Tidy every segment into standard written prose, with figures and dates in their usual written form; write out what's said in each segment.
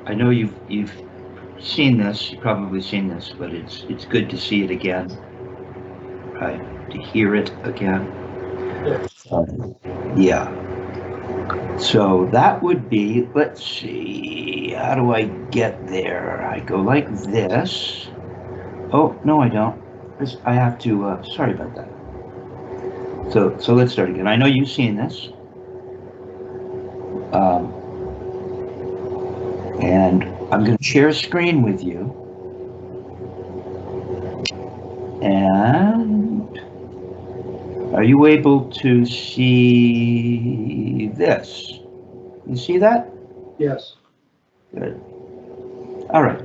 I know you've seen this, you've probably seen this, but it's good to see it again, right? To hear it again. Yes. Yeah. So that would be, let's see, how do I get there? I go like this. Oh, no, I don't. I have to, sorry about that. So let's start again. I know you've seen this. Um, and I'm going to share a screen with you. And are you able to see this? You see that? Yes. Good. All right.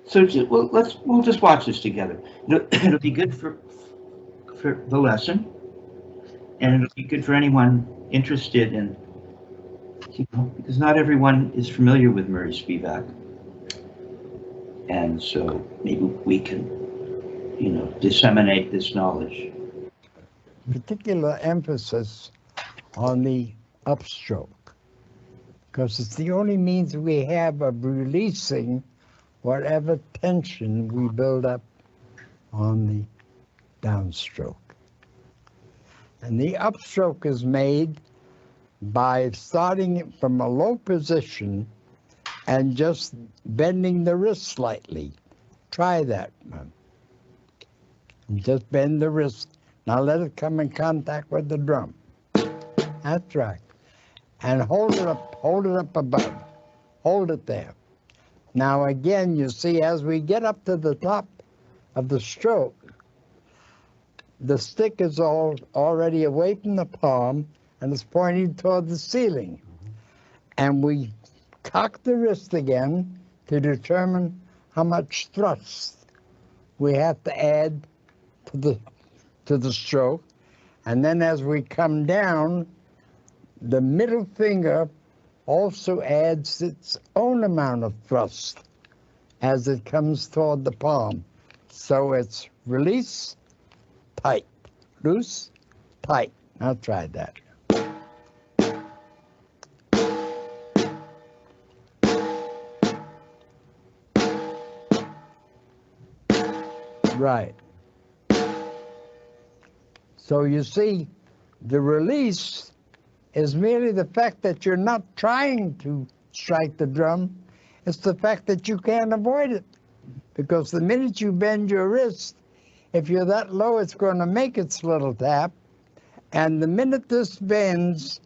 So we'll just watch this together. It'll be good for the lesson, and it'll be good for anyone interested in, because not everyone is familiar with Murray Spivack, and so maybe we can, disseminate this knowledge. Particular emphasis on the upstroke, because it's the only means we have of releasing whatever tension we build up on the downstroke. And the upstroke is made by starting it from a low position and just bending the wrist slightly. Try that, man. Just bend the wrist. Now let it come in contact with the drum. That's right. And hold it up above. Hold it there. Now again, you see, as we get up to the top of the stroke, the stick is already away from the palm and it's pointing toward the ceiling. And we cock the wrist again to determine how much thrust we have to add to the stroke. And then as we come down, the middle finger also adds its own amount of thrust as it comes toward the palm. So it's release, tight, loose, tight. Now try that. Right. So you see, the release is merely the fact that you're not trying to strike the drum. It's the fact that you can't avoid it. Because the minute you bend your wrist, if you're that low, it's going to make its little tap. And the minute this bends,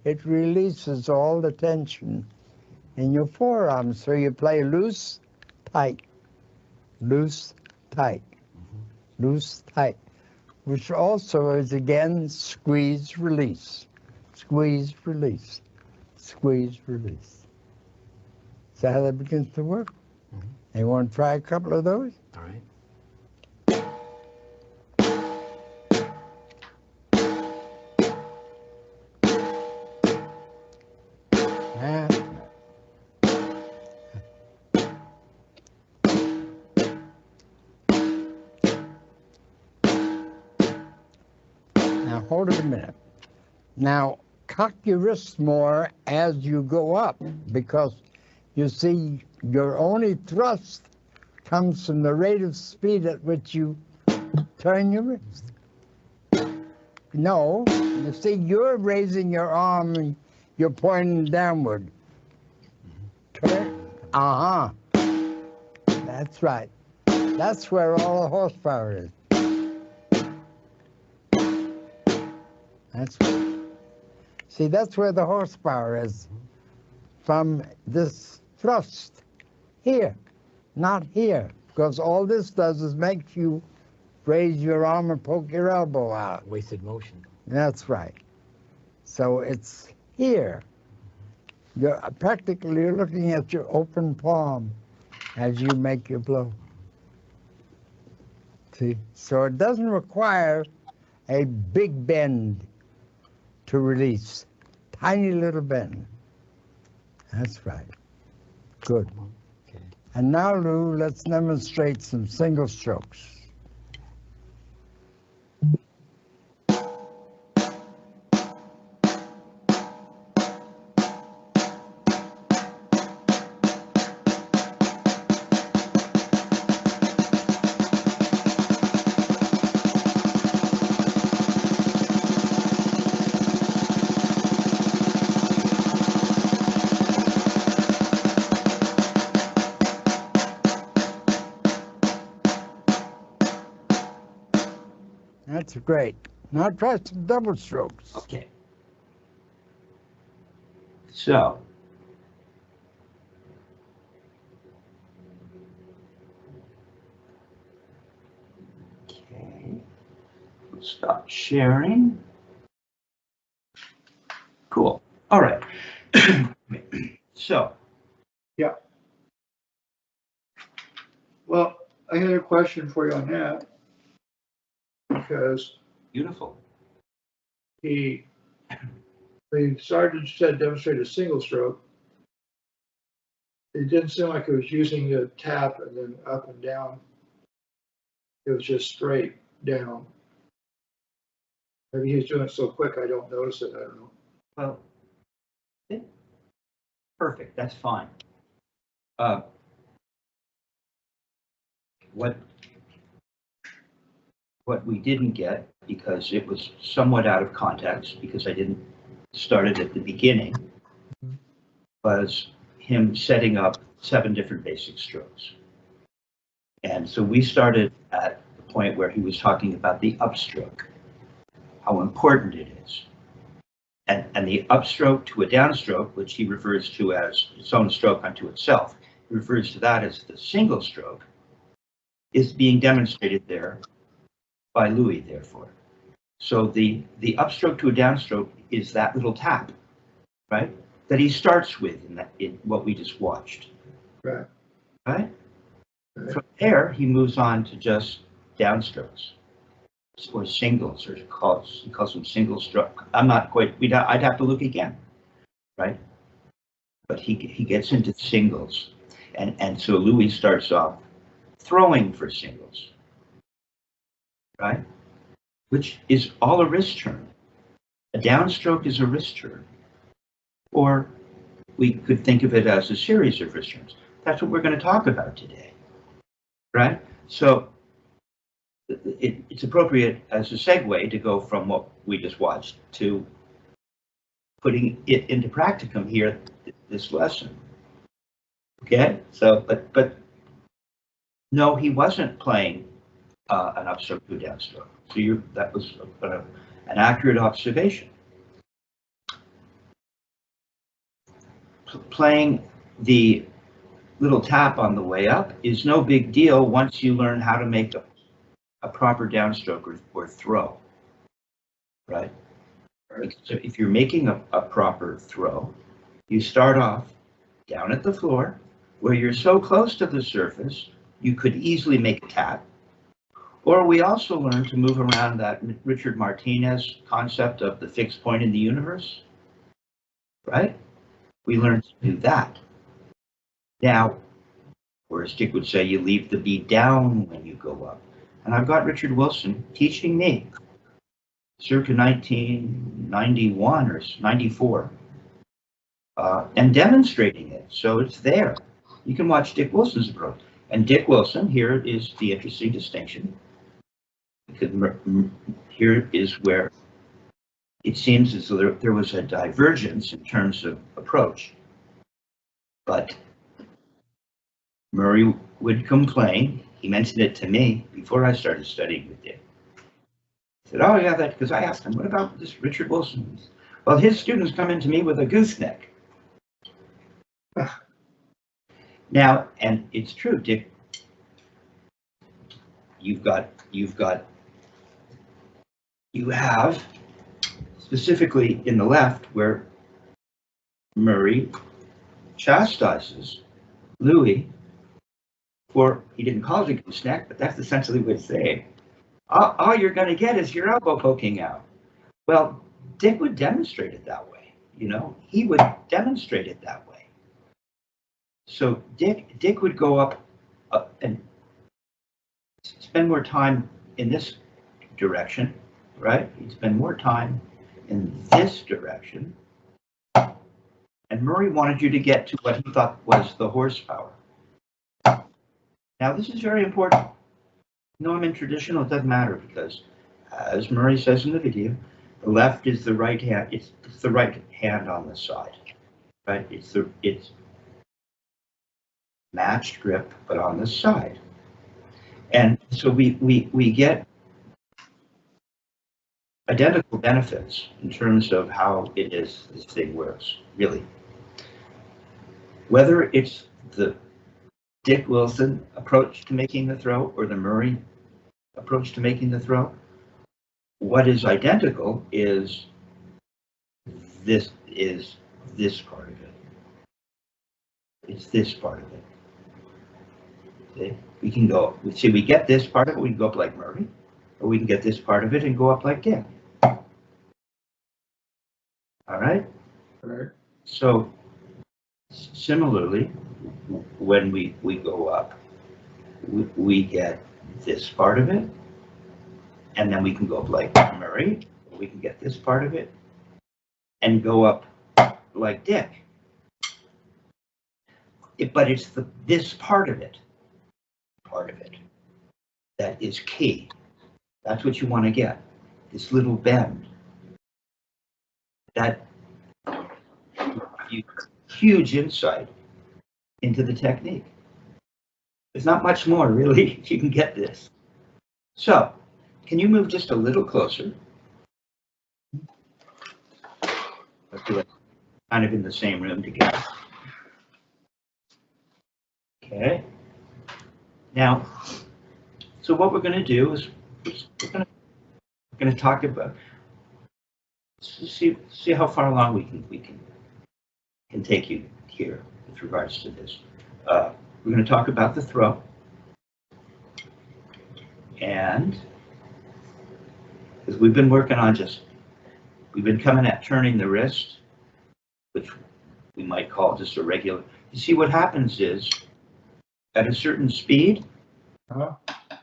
it releases all the tension in your forearm. So you play loose, tight, loose, tight, loose, tight, which also is, again, squeeze, release, squeeze, release, squeeze, release. See how that begins to work? Mm-hmm. You want to try a couple of those? All right. Now hold it a minute. Now cock your wrist more as you go up, because you see your only thrust comes from the rate of speed at which you turn your wrist. No, you see, you're raising your arm and you're pointing downward. Turn. That's right. That's where all the horsepower is. That's right. See, that's where the horsepower is. From this thrust here, not here. Because all this does is make you raise your arm and poke your elbow out. Wasted motion. That's right. So it's here. You're practically looking at your open palm as you make your blow. See? So it doesn't require a big bend to release. Tiny little bend. That's right. Good. Okay. And now, Lou, let's demonstrate some single strokes. That's great. Now try some double strokes. Okay. So. Okay. Stop sharing. Cool. All right. So. Yeah. Well, I had a question for you on that, because Beautiful. the sergeant said demonstrate a single stroke. It didn't seem like it was using the tap and then up and down. It was just straight down. Maybe he's doing it so quick I don't notice it. I don't know. Well, perfect. That's fine. What we didn't get, because it was somewhat out of context, because I didn't start it at the beginning, was him setting up 7 different basic strokes. And so we started at the point where he was talking about the upstroke, how important it is. And the upstroke to a downstroke, which he refers to as its own stroke unto itself, he refers to that as the single stroke, is being demonstrated there by Louis, therefore. So the upstroke to a downstroke is that little tap, right? That he starts with in what we just watched. Right. Right? From there, he moves on to just downstrokes or singles, or he calls them single stroke. I'm not quite, I'd have to look again, right? But he gets into singles. And so Louis starts off throwing for singles, right? Which is all a wrist turn. A downstroke is a wrist turn. Or we could think of it as a series of wrist turns. That's what we're going to talk about today, right? So it's appropriate as a segue to go from what we just watched to putting it into practicum here, this lesson. Okay, so, but no, he wasn't playing an upstroke to a downstroke. So that was an accurate observation. Playing the little tap on the way up is no big deal once you learn how to make a proper downstroke or throw, right? So if you're making a proper throw, you start off down at the floor where you're so close to the surface, you could easily make a tap. Or we also learn to move around that Richard Martinez concept of the fixed point in the universe, right? We learn to do that. Now, whereas Dick would say, you leave the beat down when you go up. And I've got Richard Wilson teaching me circa 1991 or 94 and demonstrating it. So it's there. You can watch Dick Wilson's approach. And Dick Wilson, here is the interesting distinction. Because here is where it seems as though there was a divergence in terms of approach. But Murray would complain. He mentioned it to me before I started studying with Dick. He said, oh yeah, that, because I asked him, what about this Richard Wilson? Well, his students come into me with a gooseneck. Now, and it's true, Dick, you have specifically in the left where Murray chastises Louis for, he didn't call it a gooseneck, but that's essentially what he's saying. All you're going to get is your elbow poking out. Well, Dick would demonstrate it that way. You know, he would demonstrate it that way. So Dick would go up and spend more time in this direction, right? He'd spend more time in this direction. And Murray wanted you to get to what he thought was the horsepower. Now, this is very important. No, I'm in traditional, it doesn't matter, because as Murray says in the video, the left is the right hand, it's the right hand on the side, right? It's matched grip, but on the side. And so we get identical benefits in terms of how this thing works, really. Whether it's the Dick Wilson approach to making the throw or the Murray approach to making the throw, what is identical is this part of it. It's this part of it. See? We can go, see, we get this part of it, we can go up like Murray, or we can get this part of it and go up like Dick. All right? All right. So similarly, when we go up, we get this part of it, and then we can go up like Murray, we can get this part of it, and go up like Dick. But it's this part of it that is key. That's what you want to get, this little bend. That huge insight into the technique. There's not much more, really, you can get this. So, can you move just a little closer? Let's do it kind of in the same room together. Okay. Now, so what we're going to do is we're going to talk about, see how far along we can take you here with regards to this. We're going to talk about the throw, and because we've been working on we've been coming at turning the wrist, which we might call just a regular. You see what happens is, at a certain speed,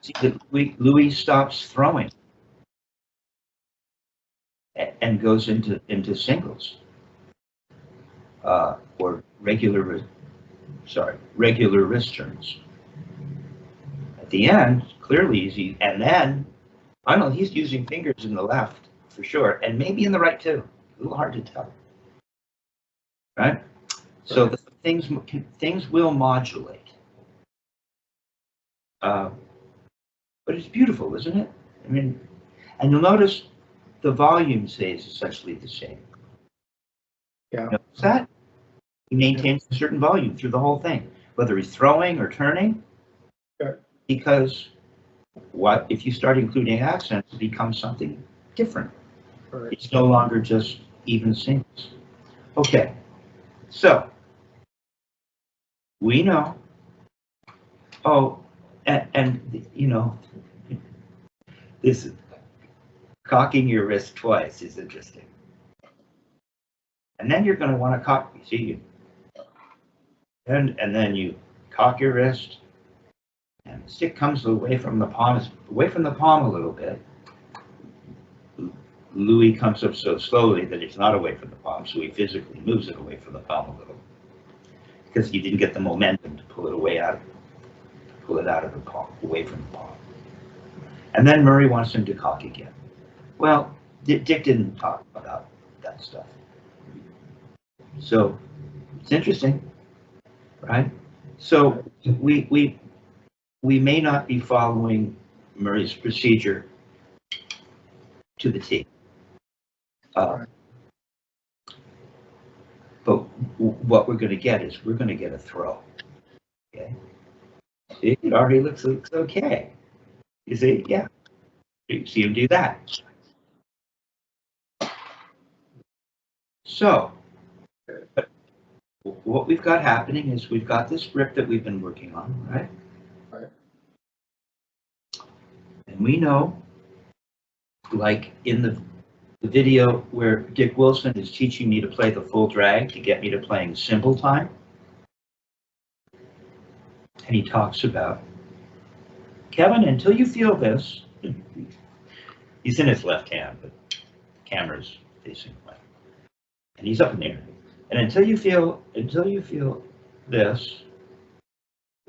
see that Louis stops throwing and goes into singles, or regular wrist turns. At the end, clearly easy, and then I don't know, he's using fingers in the left for sure, and maybe in the right too. A little hard to tell, right? So the things will modulate. But it's beautiful, isn't it? I mean, and you'll notice the volume stays essentially the same. Yeah. Notice that? He maintains a certain volume through the whole thing, whether he's throwing or turning. Yeah. Because if you start including accents, it becomes something different. Right. It's no longer just even singles. Okay, so we know. Oh, and you know, this cocking your wrist twice is interesting. And then you're going to want to cock. See, and then you cock your wrist, and the stick comes away from the palm a little bit. Louis comes up so slowly that it's not away from the palm, so he physically moves it away from the palm a little, because he didn't get the momentum to pull it out of the palm, away from the palm. And then Murray wants him to cock again. Well, Dick didn't talk about that stuff. So it's interesting, right? So we may not be following Murray's procedure to the T. But what we're going to get is we're going to get a throw. Okay. See, it already looks okay. You see, yeah. You see him do that. So, what we've got happening is we've got this grip that we've been working on, right? Right. And we know, like in the video where Dick Wilson is teaching me to play the full drag to get me to playing simple time, and he talks about, Kevin, until you feel this, he's in his left hand, but the camera's facing away, and he's up in the air. And until you feel this,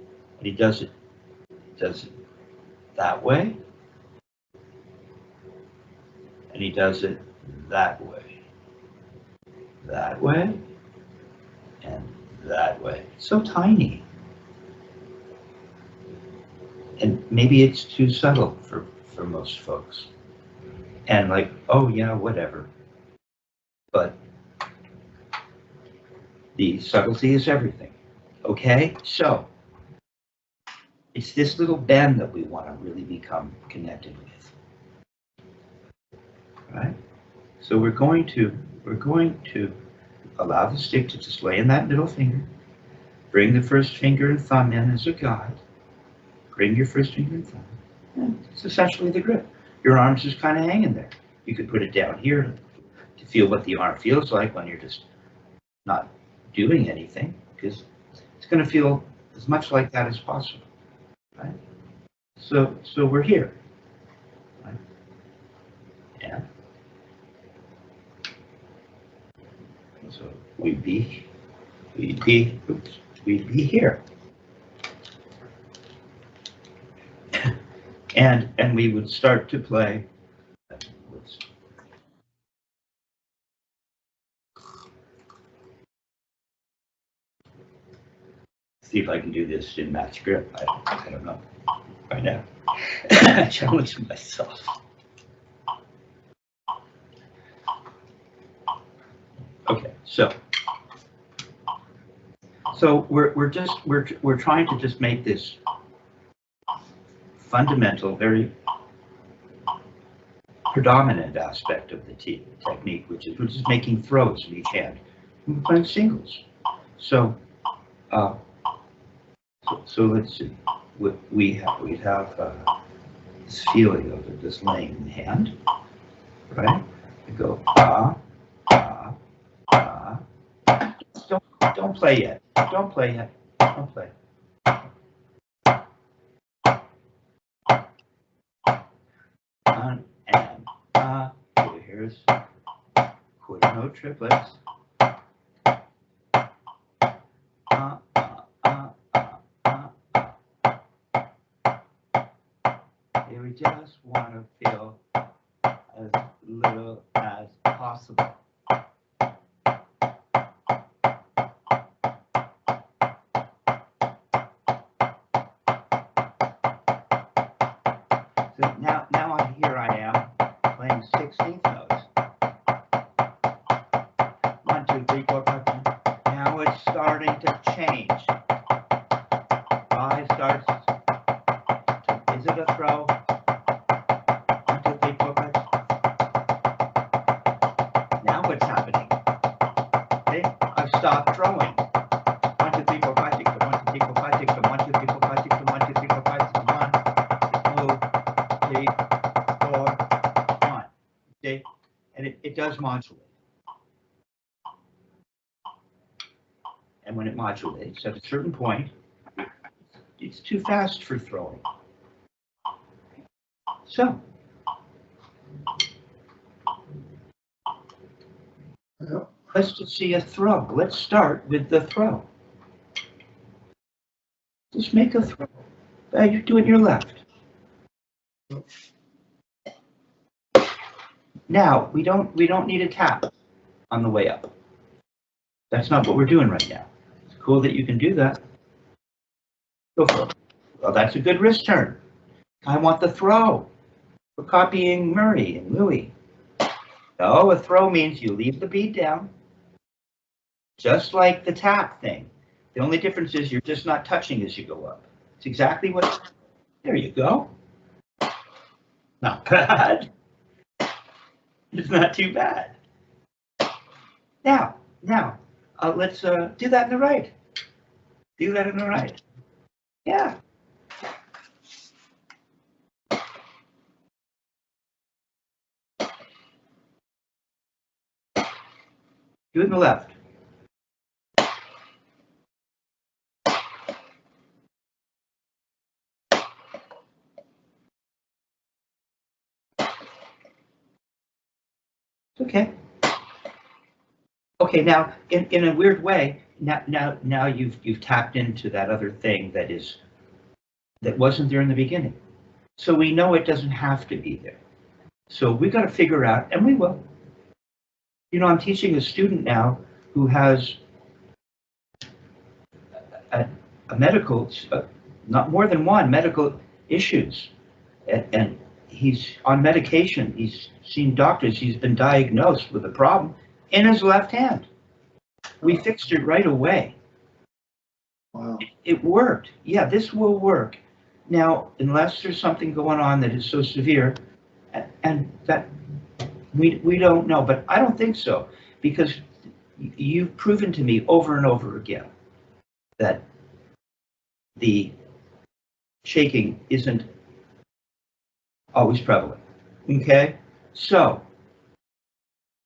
and he does it that way, and he does it that way, and that way. So tiny. And maybe it's too subtle for most folks. and like, oh yeah, whatever. But the subtlety is everything. Okay, so it's this little bend that we want to really become connected with. Right? So we're going to allow the stick to just lay in that middle finger. Bring the first finger and thumb in as a guide. Bring your first finger and thumb. And it's essentially the grip. Your arm's just kind of hanging there. You could put it down here to feel what the arm feels like when you're just not doing anything, because it's going to feel as much like that as possible. Right? So we're here. Right? Yeah. So we'd be here. And we would start to play. Let's see if I can do this in match grip. I don't know right now. I challenge myself. Okay, so we're trying to just make this fundamental, very predominant aspect of the technique, which is making throws in each hand. And we're playing singles. So let's see. We have this feeling of this laying in the hand, right? We go Don't play yet. Don't play yet. Don't play. And here's quarter note triplets. Here we just want to feel as little as possible. So now here I am playing 16th notes. 1, 2, 3, 4, 5, 6. Now it's starting to change. 5 starts. Is it a throw? 1, 2, 3, 4, 5. Now what's happening? See? I've stopped throwing. 1, 2, 3, 4, 5, 6. 1, 2, 3, 4, 5, 6. 1, 2, 3, 4, 5, 6. 1, 2, 3, 4, 5, 6. 1. 2, 3, 4, 1. See? And it does modulate. And when it modulates at a certain point, it's too fast for throwing. So, let's just see a throw. Let's start with the throw. Just make a throw. You do it your left. Now, we don't need a tap on the way up. That's not what we're doing right now. It's cool that you can do that. Go for it. Well, that's a good wrist turn. I want the throw. We're copying Murray and Louis. No, a throw means you leave the bead down, just like the tap thing. The only difference is you're just not touching as you go up. It's exactly what. There you go. Not bad. It's not too bad. Now, let's do that in the right. Do that in the right. Yeah. Do it in the left. Okay. Okay, now in a weird way, now you've tapped into that other thing that wasn't there in the beginning. So we know it doesn't have to be there. So we got to figure out, and we will. You know, I'm teaching a student now who has a medical, not more than one medical issues, and he's on medication. He's seen doctors. He's been diagnosed with a problem in his left hand. We fixed it right away. Wow. It worked. Yeah, this will work. Now, unless there's something going on that is so severe, and that we don't know, but I don't think so, because you've proven to me over and over again that the shaking isn't always prevalent. Okay? So,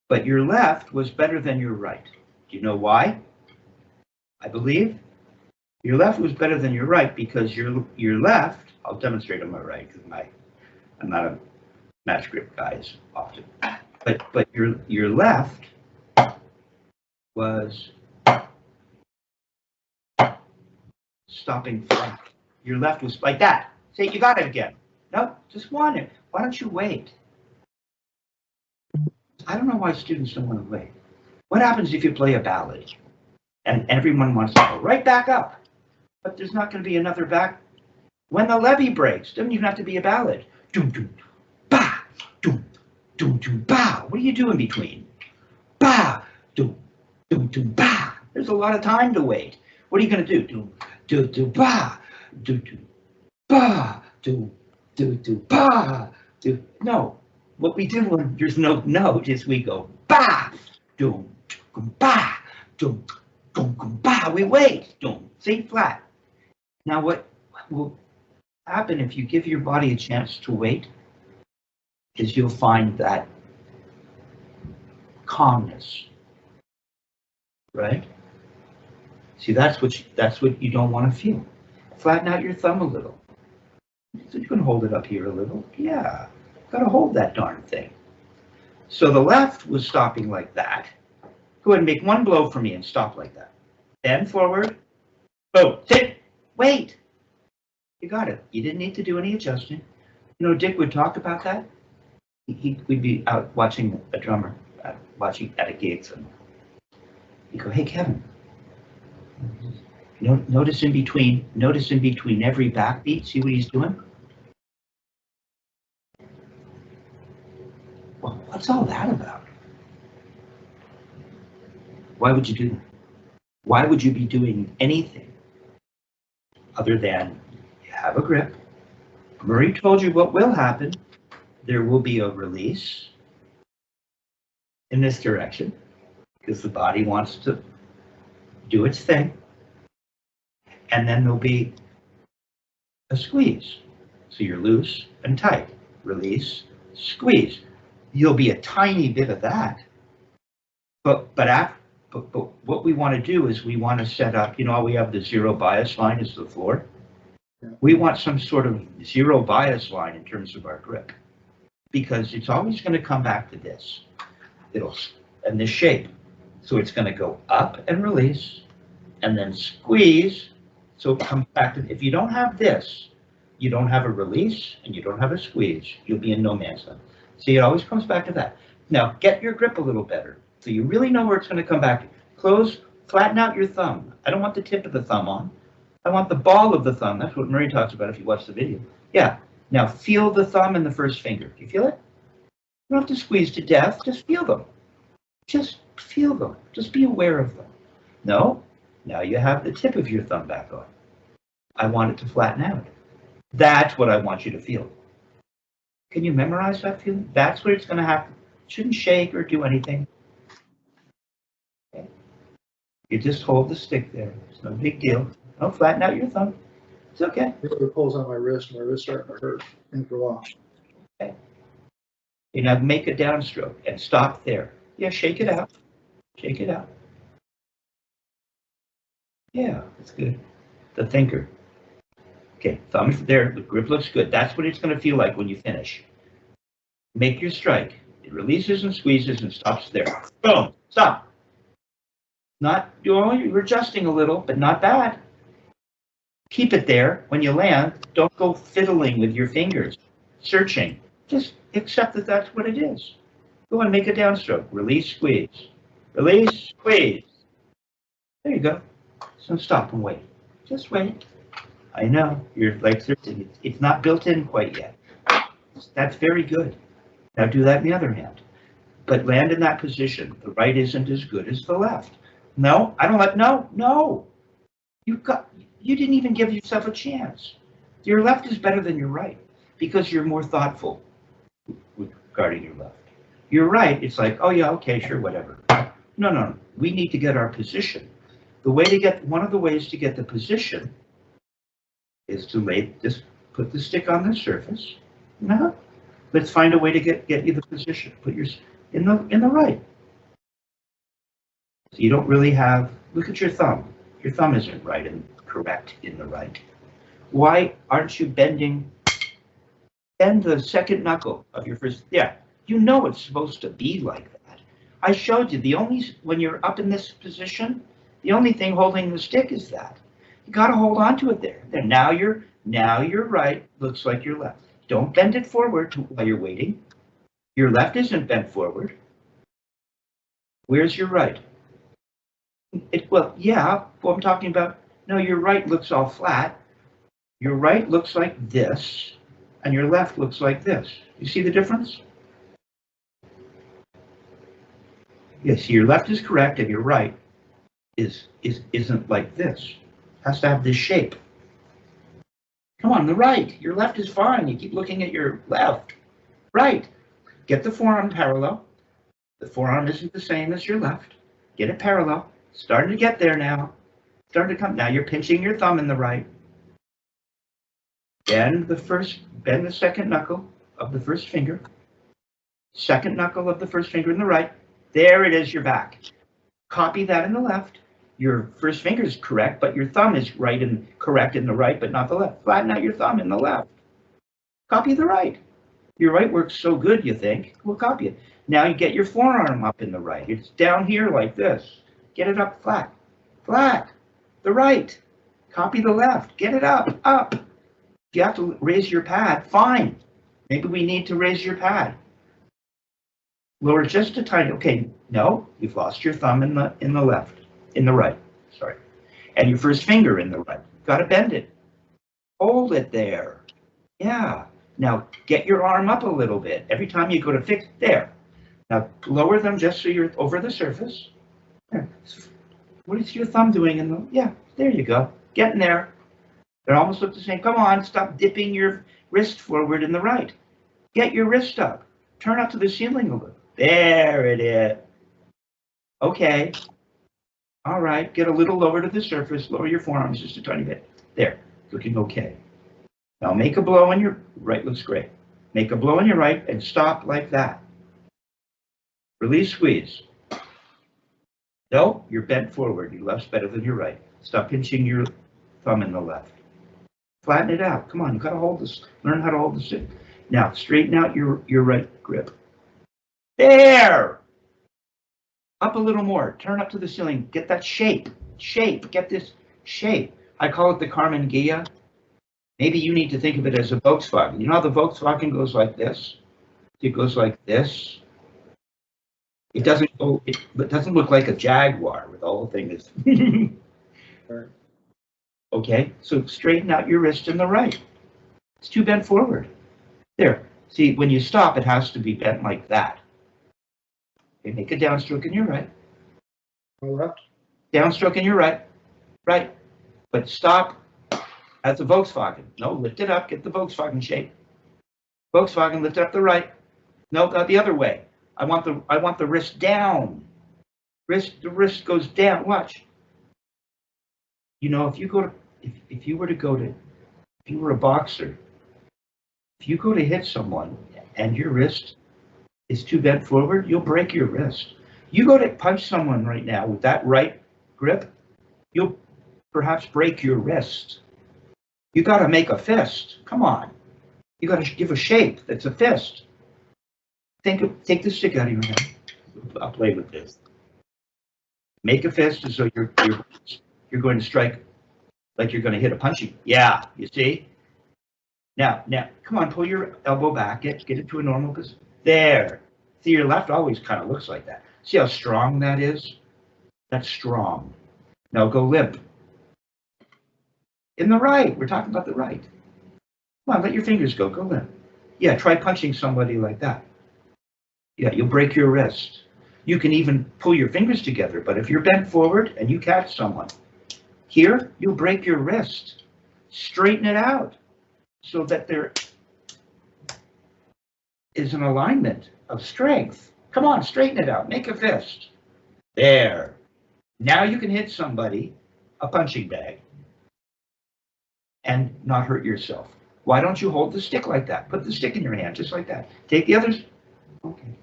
but your left was better than your right. Do you know why? I believe your left was better than your right because your left, I'll demonstrate on my right because I'm not a match grip guy as often, but your left was stopping flat. Your left was like that. Say, you got it again. No, just want it. Why don't you wait? I don't know why students don't want to wait. What happens if you play a ballad and everyone wants to go right back up, but there's not going to be another back? When the levee breaks, doesn't even have to be a ballad. Doom, doom, ba, doom, doom, doom, ba. What are you doing between? Ba, doom, doom, doom, ba. There's a lot of time to wait. What are you going to do? Doom, do, do, ba, do, do, ba, do, do, do, ba, do. No. What we do when there's no note is we go ba, doom, ba, doom, doom, ba. We wait, doom, C flat. Now what will happen if you give your body a chance to wait is you'll find that calmness, right? See, that's what you don't want to feel. Flatten out your thumb a little. So you can hold it up here a little. Yeah. Gotta hold that darn thing. So the left was stopping like that. Go ahead and make one blow for me and stop like that. Bend forward. Boom. Sit. Wait. You got it. You didn't need to do any adjusting. You know, Dick would talk about that. We'd be out watching a drummer, watching at a gig, and he'd go, "Hey, Kevin, notice in between every backbeat. See what he's doing? Well, what's all that about? Why would you do that? Why would you be doing anything other than you have a grip? Murray told you what will happen. There will be a release in this direction because the body wants to do its thing. And then there'll be a squeeze. So you're loose and tight. Release, squeeze. You'll be a tiny bit of that, but what we want to do is we want to set up, you know, we have the zero bias line is the floor. Yeah. We want some sort of zero bias line in terms of our grip, because it's always going to come back to this. And this shape. So it's going to go up and release, and then squeeze. So it comes back to, if you don't have this, you don't have a release and you don't have a squeeze, you'll be in no man's land. See, it always comes back to that. Now, get your grip a little better, so you really know where it's going to come back to. Close, flatten out your thumb. I don't want the tip of the thumb on. I want the ball of the thumb. That's what Murray talks about if you watch the video. Yeah. Now, feel the thumb and the first finger. Do you feel it? You don't have to squeeze to death. Just feel them. Just feel them. Just be aware of them. No. Now you have the tip of your thumb back on. I want it to flatten out. That's what I want you to feel. Can you memorize that feeling? That's what it's going to happen. It shouldn't shake or do anything. Okay. You just hold the stick there. It's no big deal. Don't flatten out your thumb. It's okay. It pulls on my wrist starting to hurt after a while. Okay. You now make a downstroke and stop there. Yeah, shake it out. Shake it out. Yeah, that's good. The thinker. Okay, thumb there, the grip looks good. That's what it's going to feel like when you finish. Make your strike. It releases and squeezes and stops there. Boom, stop. Not, you're adjusting a little, but not bad. Keep it there. When you land, don't go fiddling with your fingers, searching. Just accept that that's what it is. Go and make a downstroke. Release, squeeze. Release, squeeze. There you go. So stop and wait. Just wait. I know, you're like, it's not built in quite yet. That's very good. Now do that in the other hand. But land in that position. The right isn't as good as the left. No, I don't like, no. You didn't even give yourself a chance. Your left is better than your right because you're more thoughtful regarding your left. Your right, it's like, oh yeah, okay, sure, whatever. No. We need to get our position. One of the ways to get the position is to put the stick on the surface. No, let's find a way to get you the position. Put yours in the right. So you don't really have. Look at your thumb. Your thumb isn't right and correct in the right. Why aren't you bending? Bend the second knuckle of your first. Yeah, you know it's supposed to be like that. I showed you when you're up in this position, the only thing holding the stick is that. You got to hold on to it there. Now your right looks like your left. Don't bend it forward while you're waiting. Your left isn't bent forward. Where's your right? I'm talking about, no, your right looks all flat. Your right looks like this, and your left looks like this. You see the difference? Yes, your left is correct, and your right isn't like this. Has to have this shape. Come on, the right. Your left is fine. You keep looking at your left. Right. Get the forearm parallel. The forearm isn't the same as your left. Get it parallel. Starting to get there now. Starting to come. Now you're pinching your thumb in the right. Bend the second knuckle of the first finger. Second knuckle of the first finger in the right. There it is, your back. Copy that in the left. Your first finger is correct, but your thumb is right and correct in the right, but not the left. Flatten out your thumb in the left. Copy the right. Your right works so good, you think. We'll copy it. Now you get your forearm up in the right. It's down here like this. Get it up flat. Flat. The right. Copy the left. Get it up. Up. If you have to raise your pad, fine. Maybe we need to raise your pad. Lower just a tiny. Okay, no, you've lost your thumb in the left. In the right, sorry. And your first finger in the right. Got to bend it. Hold it there. Yeah. Now get your arm up a little bit. Every time you go to fix, there. Now lower them just so you're over the surface. There. What is your thumb doing yeah, there you go. Getting there. They almost look the same. Come on, stop dipping your wrist forward in the right. Get your wrist up. Turn up to the ceiling a little. There it is. Okay. All right, get a little lower to the surface, lower your forearms just a tiny bit. There, looking okay. Now make a blow on your right, looks great. Make a blow on your right and stop like that. Release, squeeze. No, you're bent forward. Your left's better than your right. Stop pinching your thumb in the left. Flatten it out. Come on, you gotta hold this, learn how to hold the stick. Now, straighten out your right grip. There! Up a little more, turn up to the ceiling, get that shape, get this shape. I call it the Carmen Ghia. Maybe you need to think of it as a Volkswagen. You know how the Volkswagen goes like this? It goes like this. It doesn't look like a Jaguar with the whole thing is. Okay, so straighten out your wrist in the right. It's too bent forward. There, see, when you stop, it has to be bent like that. Okay, make a downstroke in your right. Left. Downstroke in your right. Right. But stop at the Volkswagen. No, lift it up. Get the Volkswagen shape. Volkswagen, lift up the right. No, the other way. I want the wrist down. The wrist goes down. Watch. You know, if you were a boxer, if you go to hit someone and your wrist is too bent forward, you'll break your wrist. You go to punch someone right now with that right grip, you'll perhaps break your wrist. You got to make a fist. Come on. You got to give a shape that's a fist. Take the stick out of your hand. I'll play with this. Make a fist as though you're going to strike like you're going to hit a punching. Yeah, you see? Now, come on, pull your elbow back. Get it to a normal position. There. See, your left always kind of looks like that. See how strong that is? That's strong. Now go limp. In the right. We're talking about the right. Come on, let your fingers go. Go limp. Yeah, try punching somebody like that. Yeah, you'll break your wrist. You can even pull your fingers together, but if you're bent forward and you catch someone, here, you'll break your wrist. Straighten it out so that there is an alignment of strength. Come on, straighten it out. Make a fist. There. Now you can hit somebody, a punching bag, and not hurt yourself. Why don't you hold the stick like that? Put the stick in your hand, just like that. Take the others. Okay.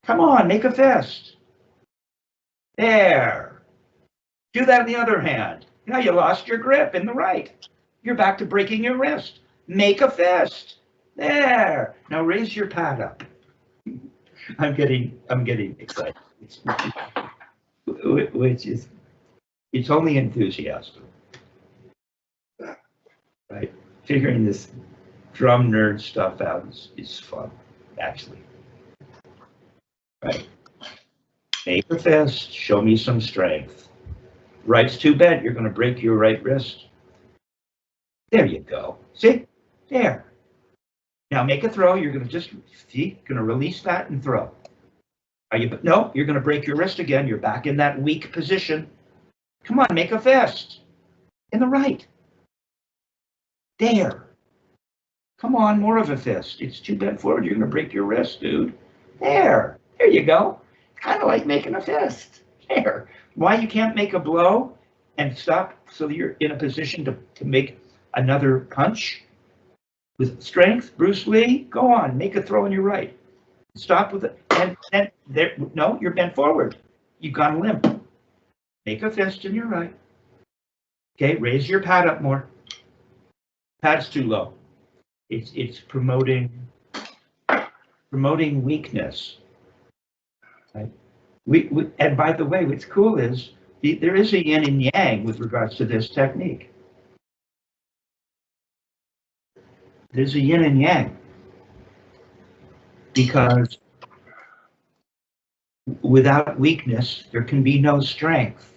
Come on, make a fist. There. Do that in the other hand. Now you lost your grip in the right. You're back to breaking your wrist. Make a fist. There. Now raise your pad up. I'm getting excited. Which is, it's only enthusiasm. Right? Figuring this drum nerd stuff out is fun, actually. Right? Make a fist, show me some strength. Right's too bent, you're going to break your right wrist. There you go. See? There. Now make a throw, you're going to just, see, going to release that and throw. Are you, no, you're going to break your wrist again. You're back in that weak position. Come on, make a fist. In the right. There. Come on, more of a fist. It's too bent forward. You're going to break your wrist, dude. There. There you go. Kind of like making a fist. There. Why you can't make a blow and stop so that you're in a position to make another punch with strength? Bruce Lee, go on, make a throw on your right. Stop with it. And then there, no, you're bent forward. You've gone limp. Make a fist in your right. Okay, raise your pad up more. Pad's too low. It's promoting weakness. Right? And by the way, what's cool is there is a yin and yang with regards to this technique. There's a yin and yang. Because without weakness, there can be no strength,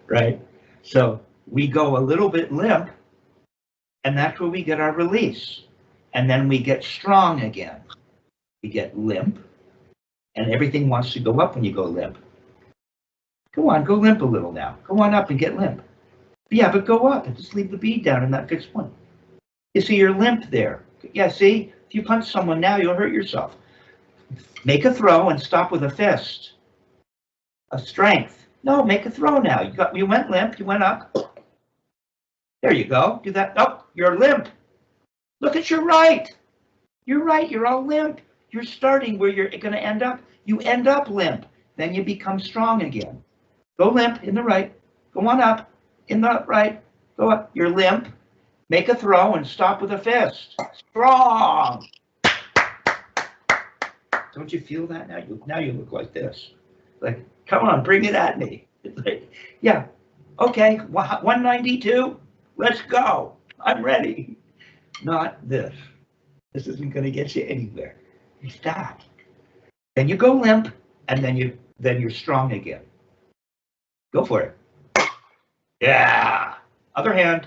right? So we go a little bit limp, and that's where we get our release. And then we get strong again. We get limp, and everything wants to go up when you go limp. Go on, go limp a little now. Go on up and get limp. Yeah, but go up and just leave the bead down in that fixed one. You see, you're limp there. Yeah, see? If you punch someone now, you'll hurt yourself. Make a throw and stop with a fist. A strength. No, make a throw now. You went limp, you went up. There you go. Do that. Oh, you're limp. Look at your right. You're right, you're all limp. You're starting where you're going to end up. You end up limp. Then you become strong again. Go limp in the right. Go on up in the right. Go up. You're limp. Make a throw and stop with a fist. Strong. Don't you feel that now? Now you look like this. Like, come on, bring it at me. Like, yeah, okay, 192, let's go. I'm ready. Not this. This isn't going to get you anywhere. It's that. Then you go limp, and then you're strong again. Go for it. Yeah. Other hand.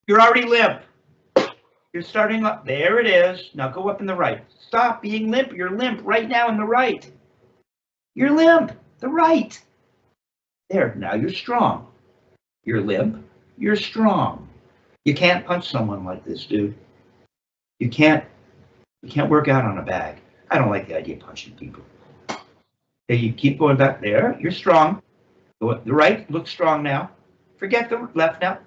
You're already limp. You're starting up. There it is. Now go up in the right. Stop being limp. You're limp right now in the right. You're limp. The right. There. Now you're strong. You're limp. You're strong. You can't punch someone like this, dude. You can't work out on a bag. I don't like the idea of punching people. Okay, you keep going back there. You're strong. The right looks strong now. Forget the left now.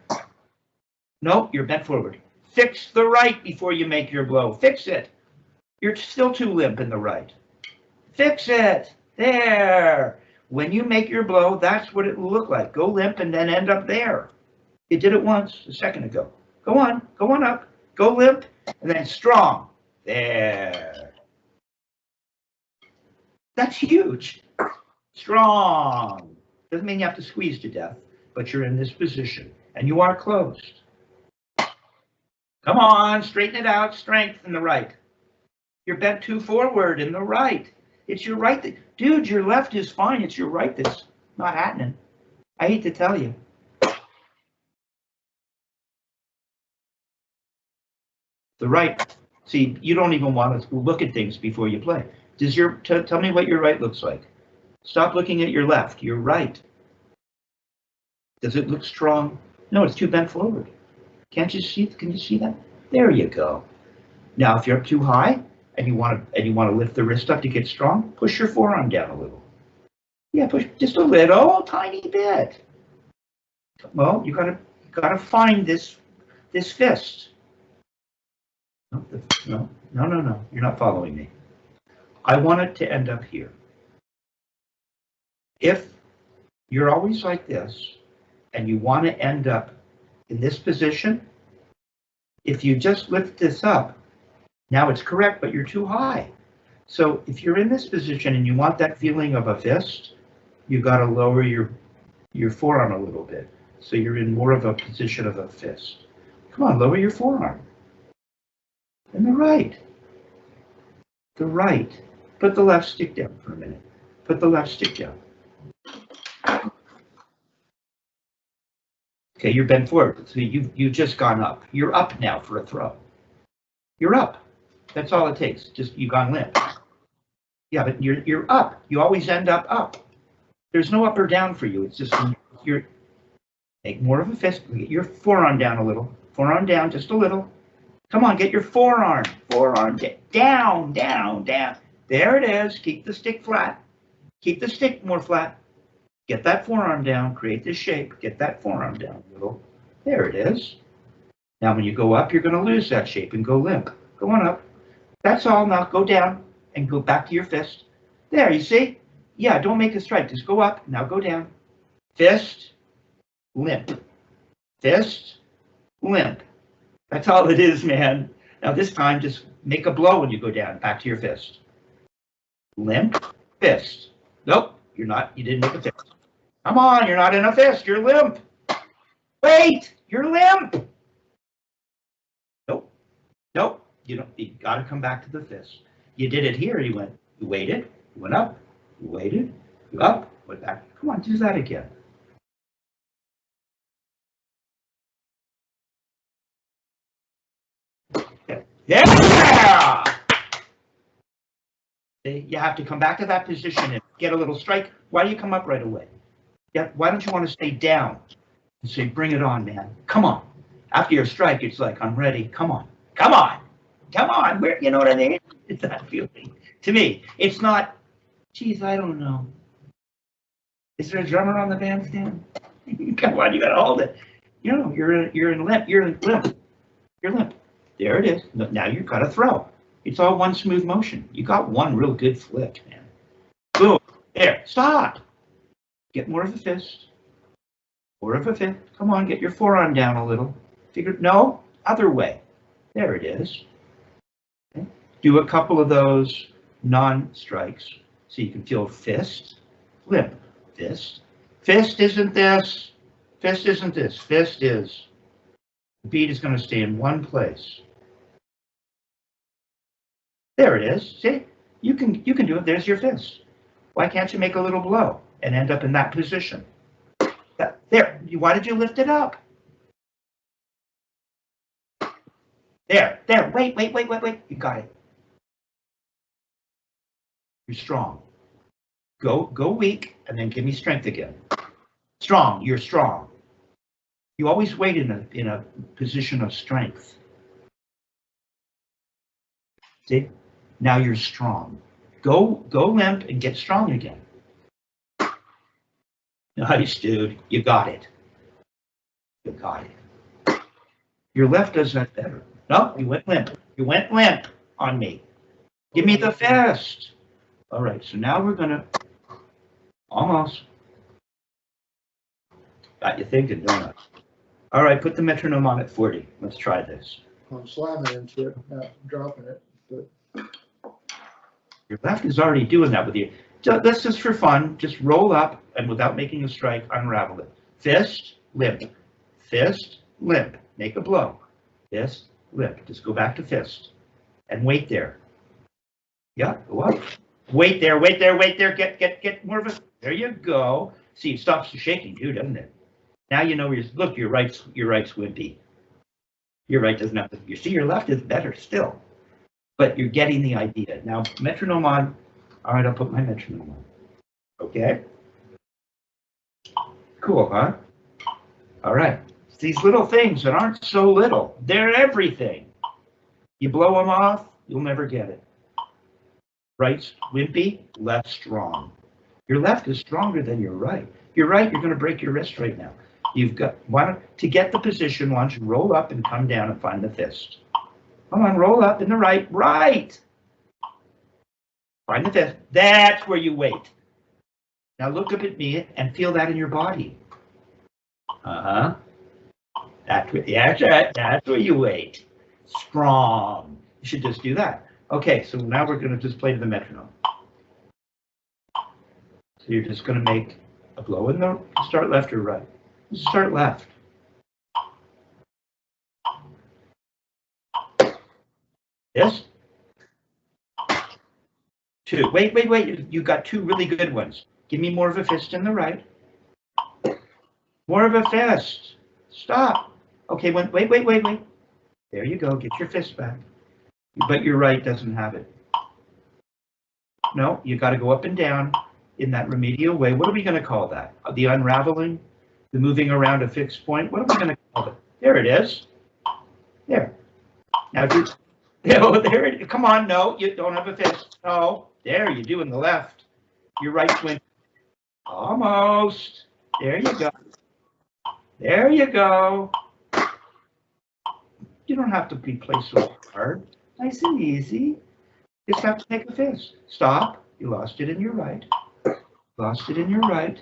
No, you're bent forward. Fix the right before you make your blow. Fix it. You're still too limp in the right. Fix it. There. When you make your blow, that's what it will look like. Go limp and then end up there. You did it once a second ago. Go on up. Go limp and then strong. There. That's huge. Strong. Doesn't mean you have to squeeze to death, but you're in this position and you are closed. Come on, straighten it out. Strength in the right. You're bent too forward in the right. It's your right. Dude, your left is fine. It's your right that's not happening. I hate to tell you. The right. See, you don't even want to look at things before you play. Does your tell me what your right looks like? Stop looking at your left. Your right. Does it look strong? No, it's too bent forward. Can't you see? Can you see that? There you go. Now, if you're up too high and you want to lift the wrist up to get strong, push your forearm down a little. Yeah, push just a little, tiny bit. Well, you gotta find this fist. No. You're not following me. I want it to end up here. If you're always like this and you want to end up in this position, if you just lift this up, now it's correct, but you're too high. So if you're in this position and you want that feeling of a fist, you got to lower your forearm a little bit. So you're in more of a position of a fist. Come on, lower your forearm. And the right. The right. Put the left stick down for a minute. Put the left stick down. Okay, you're bent forward. So you've just gone up. You're up now for a throw. You're up. That's all it takes. Just you've gone limp. Yeah, but you're up. You always end up. There's no up or down for you. It's just you're make more of a fist. Get your forearm down a little. Forearm down just a little. Come on, get your forearm. Forearm down. There it is. Keep the stick flat. Keep the stick more flat. Get that forearm down. Create this shape. Get that forearm down a little. There it is. Now when you go up, you're going to lose that shape and go limp. Go on up. That's all. Now go down and go back to your fist. There, you see? Yeah, don't make a strike. Just go up. Now go down. Fist, limp. Fist, limp. That's all it is, man. Now this time, just make a blow when you go down. Back to your fist. Limp, fist. Nope, you're not. You didn't make a fist. Come on, you're not in a fist. You're limp. Wait, you're limp. Nope. You got to come back to the fist. You did it here. You waited, you went up, you waited, you up, went back. Come on, do that again. Yeah! You have to come back to that position and get a little strike. Why do you come up right away? Yeah, why don't you want to stay down and say, bring it on, man. Come on. After your strike, it's like, I'm ready. Come on. Where, you know what I mean? It's that feeling. To me, it's not, geez, I don't know. Is there a drummer on the bandstand? Come on, you gotta hold it. You know, you're limp. You're limp. There it is. Now you've got to throw. It's all one smooth motion. You got one real good flick, man. Boom. There. Stop. Get more of a fist. More of a fist. Come on, get your forearm down a little. No, other way. There it is. Okay. Do a couple of those non-strikes so you can feel fist, limp, fist. Fist isn't this. Fist isn't this. Fist is. The beat is going to stay in one place. There it is. See? You can do it. There's your fist. Why can't you make a little blow and end up in that position? There. Why did you lift it up? There. Wait. You got it. You're strong. Go weak and then give me strength again. Strong. You're strong. You always wait in a position of strength. See? Now you're strong. Go limp and get strong again. Nice, dude. You got it. Your left does that better. No, you went limp. You went limp on me. Give me the fist. All right, so now we're gonna almost. Got you thinking, don't I? All right, put the metronome on at 40. Let's try this. I'm slamming into it, not dropping it. But your left is already doing that with you. That's just for fun. Just roll up and without making a strike, unravel it. Fist, limp. Fist, limp. Make a blow. Fist, limp. Just go back to fist. And wait there. Yeah, go up. Wait there. Get more of a. There you go. See, it stops the shaking too, doesn't it? Now you know your right's wimpy. Your right doesn't have to. You see, your left is better still, but you're getting the idea. Now, metronome on. All right, I'll put my metronome on. Okay. Cool, huh? All right. It's these little things that aren't so little. They're everything. You blow them off, you'll never get it. Right's wimpy, left strong. Your left is stronger than your right. Your right, you're going to break your wrist right now. You've got, to get the position, why don't you roll up and come down and find the fist. Come on, roll up in the right. Right. Find the fist. That's where you wait. Now look up at me and feel that in your body. Uh-huh. That's where you wait. Strong. You should just do that. Okay, so now we're going to just play to the metronome. So you're just going to make a blow in the, start left or right. Start left. Yes? Two. Wait. You got two really good ones. Give me more of a fist in the right. More of a fist. Stop. Okay, wait. There you go. Get your fist back. But your right doesn't have it. No, you got to go up and down in that remedial way. What are we going to call that? The unraveling? The moving around a fixed point? What are we going to call it? There it is. There. Now, there it is. Come on, no, you don't have a fist. No, there, you're doing the left. Your right swing. Almost. There you go. There you go. You don't have to play so hard. Nice and easy. Just have to take a fist. Stop. You lost it in your right. Lost it in your right.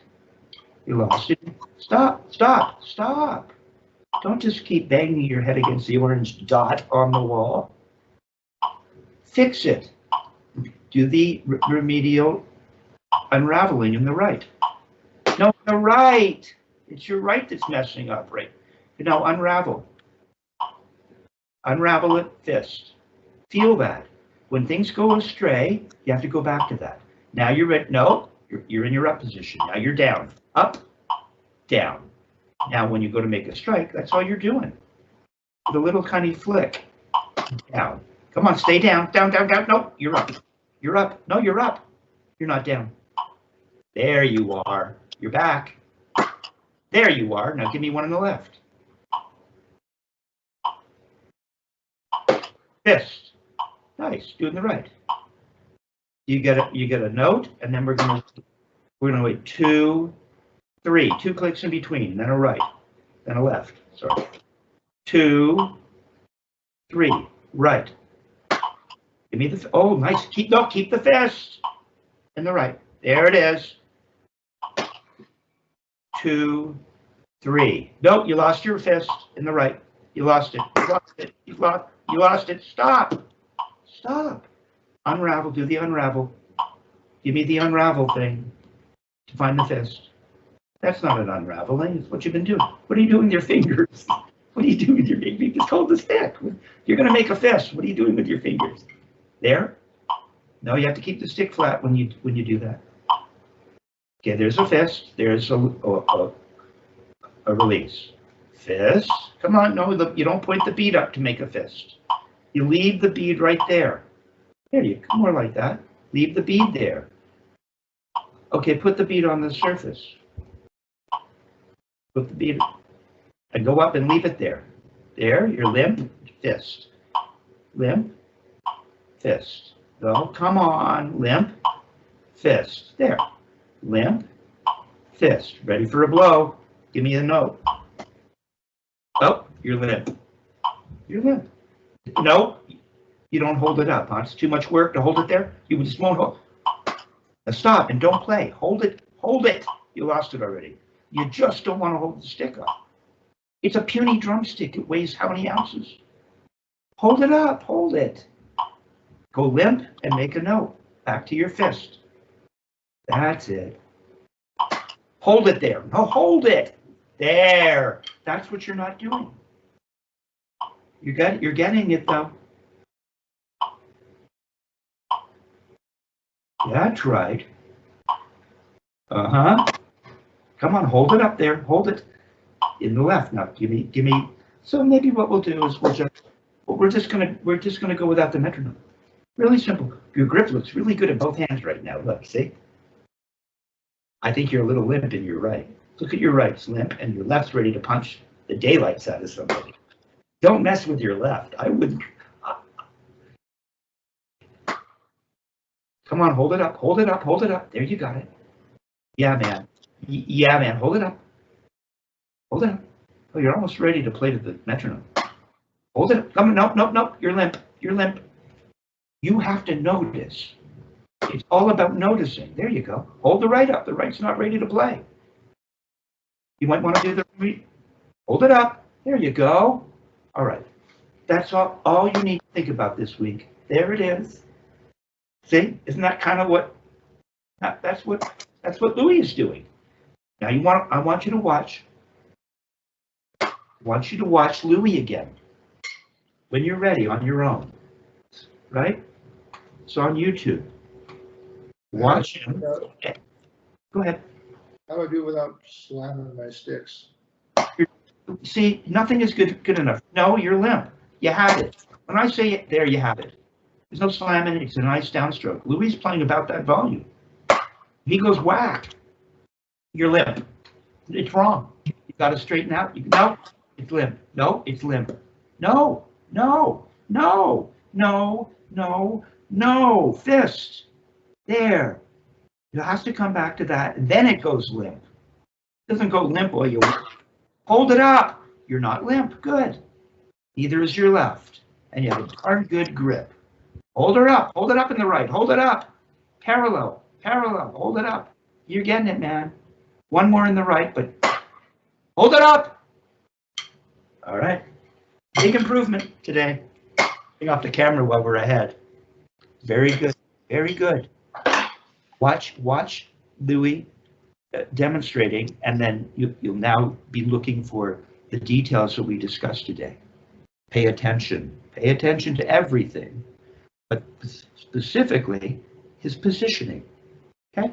You lost it. Stop. Don't just keep banging your head against the orange dot on the wall. Fix it. Do the remedial unraveling in the right. No, the right. It's your right that's messing up, right? Now unravel. Unravel it, fist. Feel that. When things go astray, you have to go back to that. Now you're ready. No, you're in your up position. Now you're down. Up, down. Now when you go to make a strike, that's all you're doing. With a little tiny flick. Down. Come on, stay down. Down. No, you're up. You're up. No, you're up. You're not down. There you are. You're back. There you are. Now give me one on the left. Fist. Nice. Doing the right. You get a note, and then we're gonna wait 2, 3. 2 clicks in between, then a right, then a left. Sorry. 2, 3. Right. Give me the. Oh, nice. Keep the fist. And the right. There it is. 2, 3. No, you lost your fist in the right. You lost it. You lost it. Stop. Unravel. Do the unravel. Give me the unravel thing to find the fist. That's not an unraveling. It's what you've been doing. What are you doing with your fingers? What are you doing with your fingers? You just hold the stick. You're going to make a fist. What are you doing with your fingers? There? No, you have to keep the stick flat when you do that. Okay, there's a fist. There's a release. Fist. Come on, no, you don't point the bead up to make a fist. You leave the bead right there. There you go, more like that. Leave the bead there. Okay, put the bead on the surface. Put the bead and go up and leave it there. There, your limp, fist. Limp, fist. Go, come on, limp, fist. There. Limp, fist. Ready for a blow. Give me a note. Oh, you're limp. You're limp. No, you don't hold it up, huh? It's too much work to hold it there. You just won't hold. Now stop and don't play. Hold it. Hold it. You lost it already. You just don't want to hold the stick up. It's a puny drumstick. It weighs how many ounces? Hold it up. Hold it. Go limp and make a note. Back to your fist. That's it. Hold it there. No, hold it. There. That's what you're not doing. You're getting it though. That's right. Uh-huh. Come on, hold it up there. Hold it in the left. Now give me So maybe what we'll do is we're just gonna go without the metronome. Really simple. Your grip looks really good in both hands right now. Look, see? I think you're a little limp in your right. Look at your right's limp, and your left's ready to punch the daylights out of somebody. Don't mess with your left. I wouldn't. Come on, hold it up, hold it up, hold it up. There, you got it. Yeah, man. Yeah, man, hold it up. Hold it up. Oh, you're almost ready to play to the metronome. Hold it up. Come on, nope, nope, nope. You're limp. You're limp. You have to notice. It's all about noticing. There you go. Hold the right up. The right's not ready to play. You might want to do the hold it up. There you go. All right. That's all you need to think about this week. There it is. See? Isn't that kind of what that's what Louis is doing. Now I want you to watch. I want you to watch Louis again. When you're ready on your own. Right? It's on YouTube. Watch him. Go ahead. How do I do without slamming my sticks? See, nothing is good enough. No, you're limp. You have it. When I say it, there you have it. There's no slamming. It's a nice downstroke. Louis is playing about that volume. He goes whack. You're limp. It's wrong. You got to straighten out. No, it's limp. No, it's limp. No, no, no, no, no, no. Fist. There. It has to come back to that, and then it goes limp. It doesn't go limp while you hold it up. You're not limp. Good. Neither is your left. And you have a darn good grip. Hold her up. Hold it up in the right. Hold it up. Parallel. Parallel. Hold it up. You're getting it, man. One more in the right, but hold it up. All right. Big improvement today. Getting off the camera while we're ahead. Very good. Very good. Watch Louis demonstrating, and then you'll now be looking for the details that we discussed today. Pay attention. Pay attention to everything, but specifically his positioning. Okay?